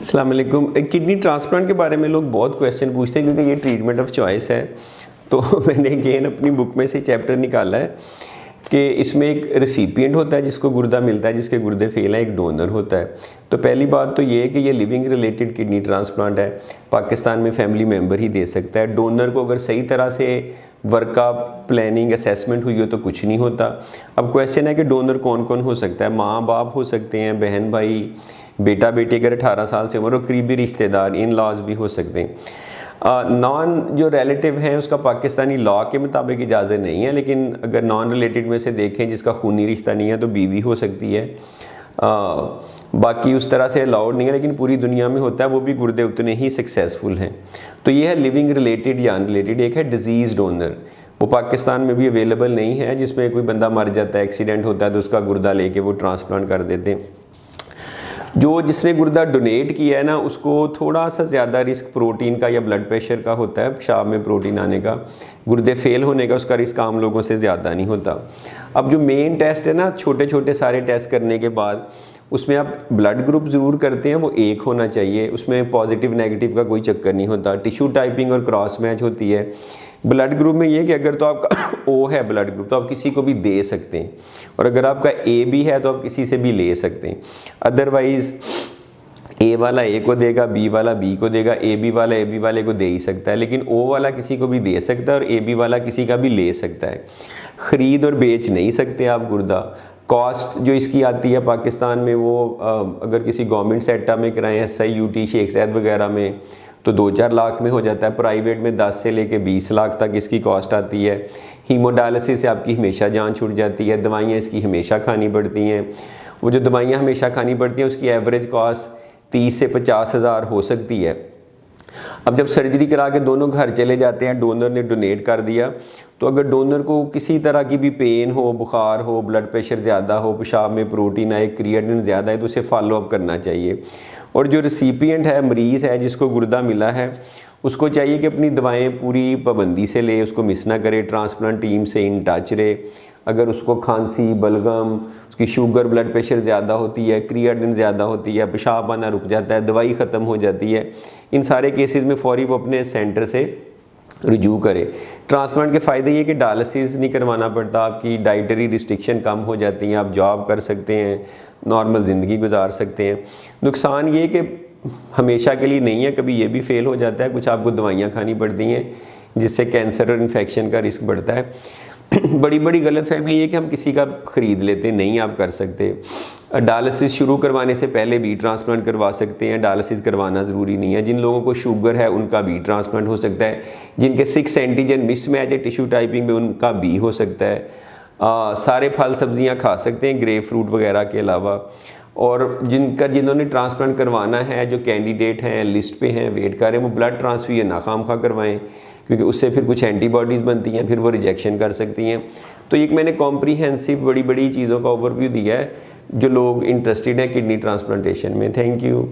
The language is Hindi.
अस्सलाम वालेकुम। किडनी ट्रांसप्लांट के बारे में लोग बहुत क्वेश्चन पूछते हैं क्योंकि ये ट्रीटमेंट ऑफ चॉइस है। तो मैंने अगेन अपनी बुक में से चैप्टर निकाला है कि इसमें एक रेसिपिएंट होता है जिसको गुर्दा मिलता है, जिसके गुर्दे फेल हैं, एक डोनर होता है। तो पहली बात तो ये है कि ये लिविंग रिलेटेड किडनी ट्रांसप्लांट है, पाकिस्तान में फैमिली मेम्बर ही दे सकता है। डोनर को अगर सही तरह से वर्कअप प्लानिंग असेसमेंट हुई हो तो कुछ नहीं होता। अब क्वेश्चन है कि डोनर कौन कौन हो सकता है। माँ बाप हो सकते हैं, बहन भाई, बेटा बेटी अगर 18 साल से उम्र हो, करीबी रिश्तेदार, इन लॉज भी हो सकते हैं। नॉन जो रिलेटिव हैं उसका पाकिस्तानी लॉ के मुताबिक इजाज़त नहीं है, लेकिन अगर नॉन रिलेटेड में से देखें जिसका खूनी रिश्ता नहीं है तो बीवी हो सकती है। बाकी उस तरह से अलाउड नहीं है, लेकिन पूरी दुनिया में होता है, वो भी गुर्दे उतने ही सक्सेसफुल हैं। तो ये है लिविंग रिलेटेड या अनरिलेटेड। एक है डिजीज़ डोनर, वो पाकिस्तान में भी अवेलेबल नहीं है, जिसमें कोई बंदा मर जाता है, एक्सीडेंट होता है तो उसका गुर्दा लेके वो ट्रांसप्लांट कर देते हैं। जो जिसने गुर्दा डोनेट किया है ना, उसको थोड़ा सा ज़्यादा रिस्क प्रोटीन का या ब्लड प्रेशर का होता है, पेशाब में प्रोटीन आने का, गुर्दे फेल होने का उसका रिस्क आम लोगों से ज़्यादा नहीं होता। अब जो मेन टेस्ट है ना, छोटे छोटे सारे टेस्ट करने के बाद उसमें आप ब्लड ग्रुप ज़रूर करते हैं, वो एक होना चाहिए, उसमें पॉजिटिव नेगेटिव का कोई चक्कर नहीं होता। टिश्यू टाइपिंग और क्रॉस मैच होती है। ब्लड ग्रुप में ये कि अगर तो आपका ओ है ब्लड ग्रुप तो आप किसी को भी दे सकते हैं, और अगर आपका ए भी है तो आप किसी से भी ले सकते हैं। अदरवाइज़ ए वाला ए को देगा, बी वाला बी को देगा, ए बी वाला ए बी वाले को दे ही सकता है, लेकिन ओ वाला किसी को भी दे सकता है और ए बी वाला किसी का भी ले सकता है। ख़रीद और बेच नहीं सकते आप गुर्दा। कॉस्ट जो इसकी आती है पाकिस्तान में, वो अगर किसी गवर्नमेंट सेक्टर में कराएं, SIUT, शेख सैद वगैरह में, तो 2-4 लाख में हो जाता है। प्राइवेट में 10 से लेके 20 लाख तक इसकी कॉस्ट आती है। हीमोडायलिसिस से आपकी हमेशा जान छूट जाती है। दवाइयाँ इसकी हमेशा खानी पड़ती हैं। वो जो दवाइयाँ हमेशा खानी पड़ती हैं उसकी एवरेज कॉस्ट 30 से 50 हज़ार हो सकती है। अब जब सर्जरी करा के दोनों घर चले जाते हैं, डोनर ने डोनेट कर दिया, तो अगर डोनर को किसी तरह की भी पेन हो, बुखार हो, ब्लड प्रेशर ज़्यादा हो, पेशाब में प्रोटीन आए, क्रिएटिनिन ज़्यादा है, तो उसे फॉलोअप करना चाहिए। और जो रेसिपिएंट है, मरीज़ है जिसको गुर्दा मिला है, उसको चाहिए कि अपनी दवाएं पूरी पाबंदी से ले, उसको मिस ना करे, ट्रांसप्लांट टीम से इन टच रहे। अगर उसको खांसी, बलगम, उसकी शुगर, ब्लड प्रेशर ज़्यादा होती है, क्रिएटिनिन ज़्यादा होती है, पेशाब आना रुक जाता है, दवाई ख़त्म हो जाती है, इन सारे केसेस में फ़ौरी वो अपने सेंटर से रुजू करे। ट्रांसप्लांट के फ़ायदे ये कि डायलिसिस नहीं करवाना पड़ता, आपकी डाइटरी रिस्ट्रिक्शन कम हो जाती हैं, आप जॉब कर सकते हैं, नॉर्मल ज़िंदगी गुजार सकते हैं। नुकसान ये कि हमेशा के लिए नहीं है, कभी ये भी फेल हो जाता है, कुछ आपको दवाइयाँ खानी पड़ती हैं जिससे कैंसर और इन्फेक्शन का रिस्क बढ़ता है। बड़ी बड़ी गलतफहमी ये कि हम किसी का ख़रीद लेते, नहीं आप कर सकते। डायलिसिस शुरू करवाने से पहले भी ट्रांसप्लांट करवा सकते हैं, डायलिसिस करवाना ज़रूरी नहीं है। जिन लोगों को शुगर है उनका भी ट्रांसप्लांट हो सकता है, जिनके 6 एंटीजन मिसमैच है टिश्यू टाइपिंग में उनका भी हो सकता है। सारे फल सब्जियां खा सकते हैं ग्रेप फ्रूट वगैरह के अलावा। और जिन्होंने ट्रांसप्लांट करवाना है, जो कैंडिडेट हैं, लिस्ट पे हैं, वेट कर रहे हैं, वो ब्लड ट्रांसफ्यूजन ना खामखा करवाएं, क्योंकि उससे फिर कुछ एंटीबॉडीज़ बनती हैं, फिर वो रिजेक्शन कर सकती हैं। तो एक मैंने कॉम्प्रीहेंसिव बड़ी बड़ी चीज़ों का ओवरव्यू दिया है जो लोग इंटरेस्टेड हैं किडनी ट्रांसप्लांटेशन में। Thank you.